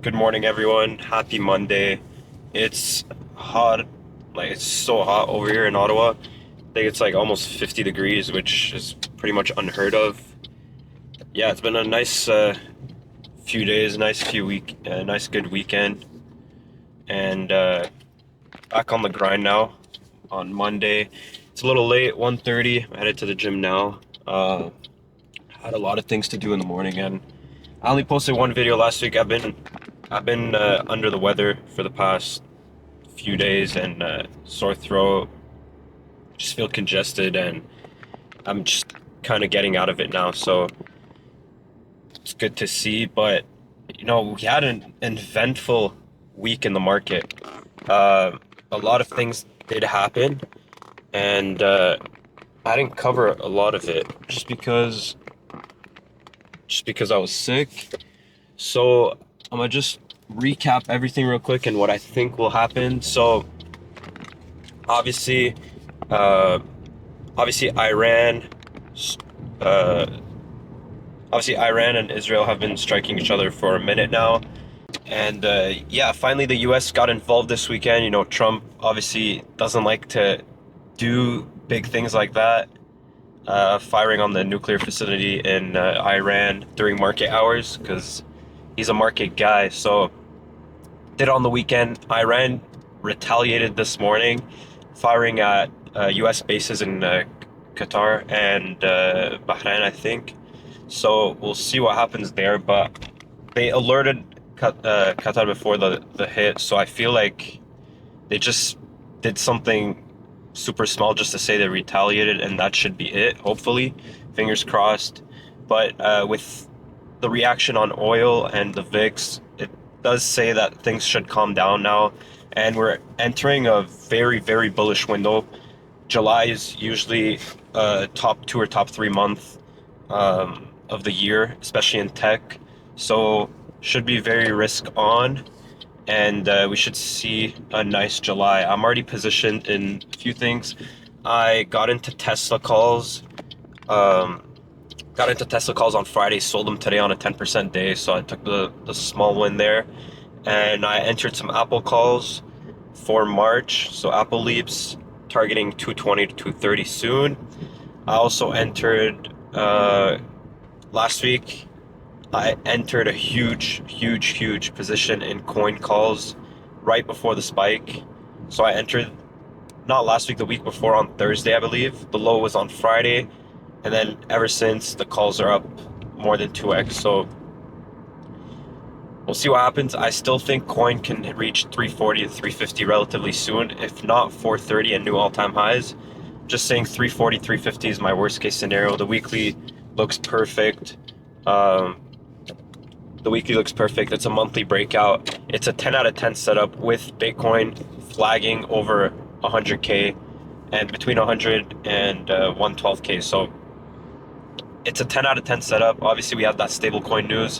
Good morning, everyone. Happy Monday. It's hot, like it's so hot over here in Ottawa. I think it's like almost 50 degrees, which is pretty much unheard of. Yeah, it's been a nice few days, nice good weekend, and back on the grind now on Monday. It's a little late, 1:30. I'm headed to the gym now. Had a lot of things to do in the morning, and I only posted one video last week. I've been under the weather for the past few days and sore throat, just feel congested, and I'm just kind of getting out of it now. So it's good to see. But we had an eventful week in the market. Uh, a lot of things did happen, and I didn't cover a lot of it just because I was sick. So I'm gonna just recap everything real quick and what I think will happen. So obviously, uh, obviously Iran, uh, obviously Iran and Israel have been striking each other for a minute now, and yeah, finally the U.S. got involved this weekend. Trump obviously doesn't like to do big things like that, firing on the nuclear facility in Iran during market hours because he's a market guy. So did on the weekend. Iran retaliated this morning, firing at U.S. bases in Qatar and Bahrain, I think. So we'll see what happens there. But they alerted Qatar before the hit, so I feel like they just did something super small just to say they retaliated, and that should be it, hopefully. Fingers crossed. But with the reaction on oil and the VIX, it does say that things should calm down now, and we're entering a very, very bullish window. July is usually top two or top 3 month of the year, especially in tech. So should be very risk on, and we should see a nice July. I'm already positioned in a few things. I Um, got into Tesla calls on Friday, sold them today on a 10% day, so I took the small win there. And I entered some Apple calls for March, so Apple leaps targeting 220 to 230 soon. I also entered last week. I entered a huge, huge, huge position in coin calls right before the spike. So I entered not last week, the week before on Thursday, I believe. The low was on Friday, and then ever since the calls are up more than 2x. So we'll see what happens. I still think coin can reach 340 to 350 relatively soon, if not 430 and new all-time highs. Just saying 340, 350 is my worst case scenario. The weekly looks perfect. Um, the weekly looks perfect. It's a monthly breakout. It's a 10 out of 10 setup with Bitcoin flagging over 100K and between 100 and 112K. So it's a 10 out of 10 setup. Obviously, we have that stablecoin news,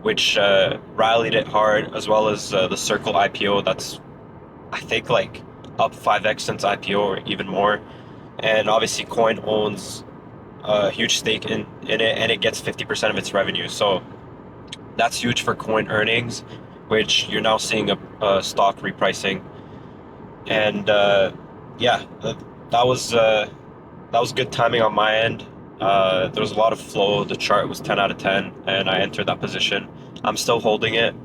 which rallied it hard, as well as the Circle IPO. That's, I think, like up 5x since IPO or even more. And obviously, Coin owns a huge stake in it, and it gets 50% of its revenue. So that's huge for Coin earnings, which you're now seeing a stock repricing. And yeah, that was good timing on my end. There was a lot of flow. The chart was 10 out of 10, and I entered that position. I'm still holding it,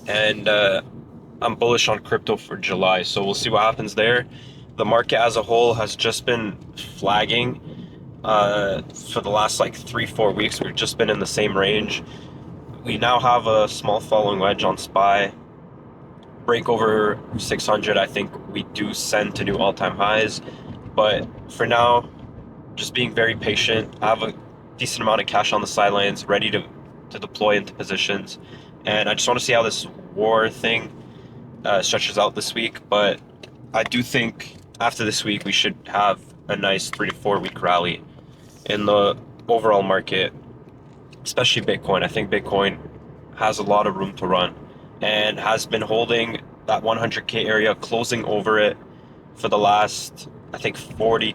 and I'm bullish on crypto for July. So we'll see what happens there. The market as a whole has just been flagging for the last like 3-4 weeks. We've just been in the same range. We now have a small following wedge on SPY. Break over 600, I think we do send to new all-time highs. But for now, just being very patient. I have a decent amount of cash on the sidelines, ready to deploy into positions. And I just want to see how this war thing stretches out this week. But I do think after this week, we should have a nice 3 to 4 week rally in the overall market, especially Bitcoin. I think Bitcoin has a lot of room to run and has been holding that 100K area, closing over it for the last, I think, 40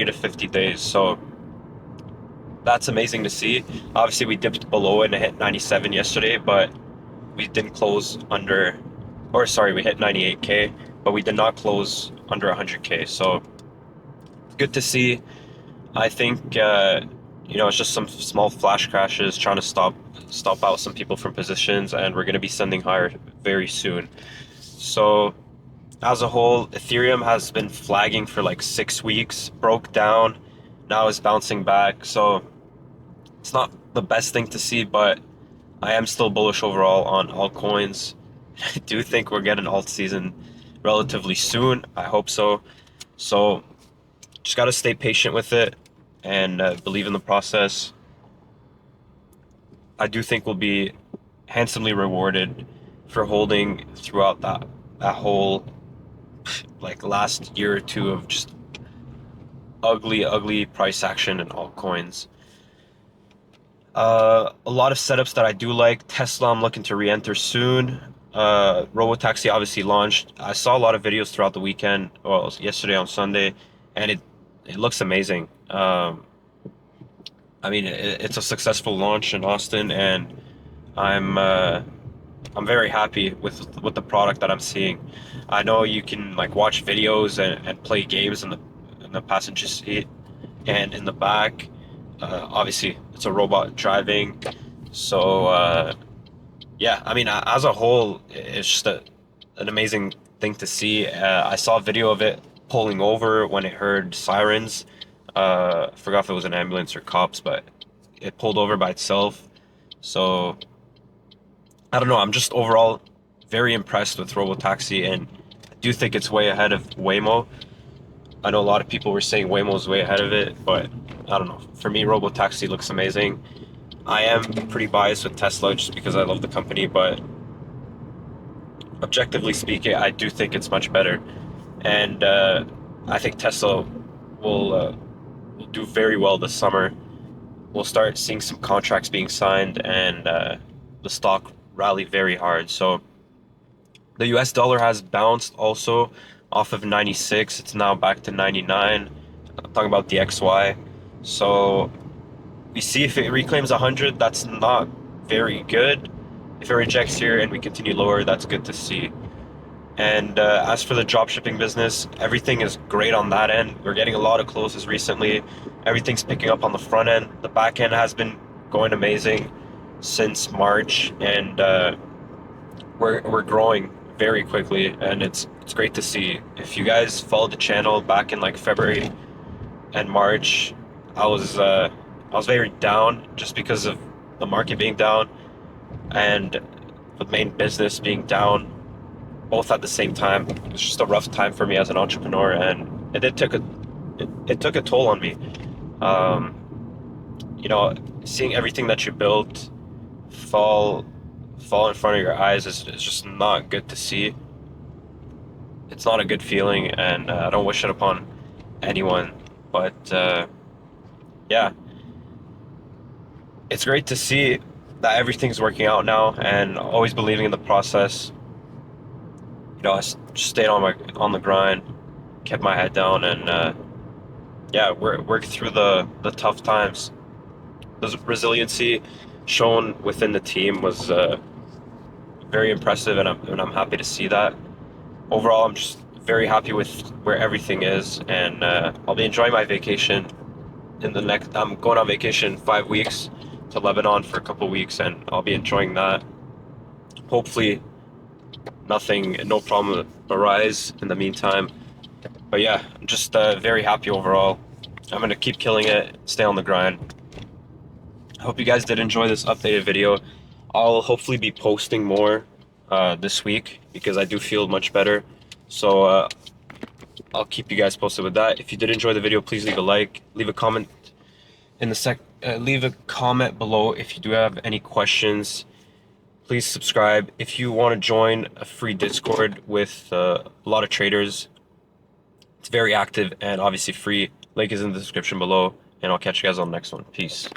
to 50 days. So that's amazing to see. Obviously, we dipped below and hit 97 yesterday, but we didn't close under, or sorry, we hit 98K, but we did not close under 100K. So good to see. I think it's just some small flash crashes trying to stop out some people from positions, and we're going to be sending higher very soon. So as a whole, Ethereum has been flagging for like 6 weeks, broke down, now is bouncing back. So it's not the best thing to see, but I am still bullish overall on altcoins. I do think we're getting alt season relatively soon. I hope so. So just got to stay patient with it and believe in the process. I do think we'll be handsomely rewarded for holding throughout that whole like last year or two of just ugly price action in altcoins. A lot of setups that I do like. Tesla, I'm looking to re-enter soon. Robotaxi obviously launched. I saw a lot of videos throughout the weekend, well, yesterday on Sunday, and it looks amazing. I mean, it's a successful launch in Austin, and I'm I'm very happy with the product that I'm seeing. I know you can like watch videos and play games in the passenger seat and in the back. Obviously, it's a robot driving, so yeah. I mean, as a whole, it's just an amazing thing to see. I saw a video of it pulling over when it heard sirens. I forgot if it was an ambulance or cops, but it pulled over by itself. So I don't know. I'm just overall very impressed with Robotaxi, and I do think it's way ahead of Waymo. I know a lot of people were saying Waymo's way ahead of it, but I don't know. For me, Robotaxi looks amazing. I am pretty biased with Tesla just because I love the company, but objectively speaking, I do think it's much better. And I think Tesla will do very well this summer. We'll start seeing some contracts being signed, and the stock rally very hard. So the US dollar has bounced also off of 96. It's now back to 99. I'm talking about the XY. So we see if it reclaims 100, that's not very good. If it rejects here and we continue lower, that's good to see. And as for the dropshipping business, everything is great on that end. We're getting a lot of closes recently. Everything's picking up on the front end. The back end has been going amazing since March, and we're growing very quickly, and it's great to see. If you guys followed the channel back in like February and March, I was very down just because of the market being down and the main business being down both at the same time. It was just a rough time for me as an entrepreneur, and it took a toll on me. Um, Seeing everything that you built fall in front of your eyes is just not good to see. It's not a good feeling, and I don't wish it upon anyone. But yeah, it's great to see that everything's working out now, and always believing in the process. I just stayed on the grind, kept my head down, and yeah, worked through the tough times. The resiliency shown within the team was very impressive, and I'm happy to see that. Overall, I'm just very happy with where everything is, and I'll be enjoying my vacation I'm going on vacation 5 weeks to Lebanon for a couple weeks, and I'll be enjoying that. Hopefully no problem arise in the meantime. But yeah, I'm just very happy overall. I'm gonna keep killing it, stay on the grind. I hope you guys did enjoy this updated video. I'll hopefully be posting more this week because I do feel much better. So I'll keep you guys posted with that. If you did enjoy the video, please leave a like, leave a comment leave a comment below if you do have any questions. Please subscribe. If you want to join a free Discord with a lot of traders, it's very active and obviously free. Link is in the description below, and I'll catch you guys on the next one. Peace.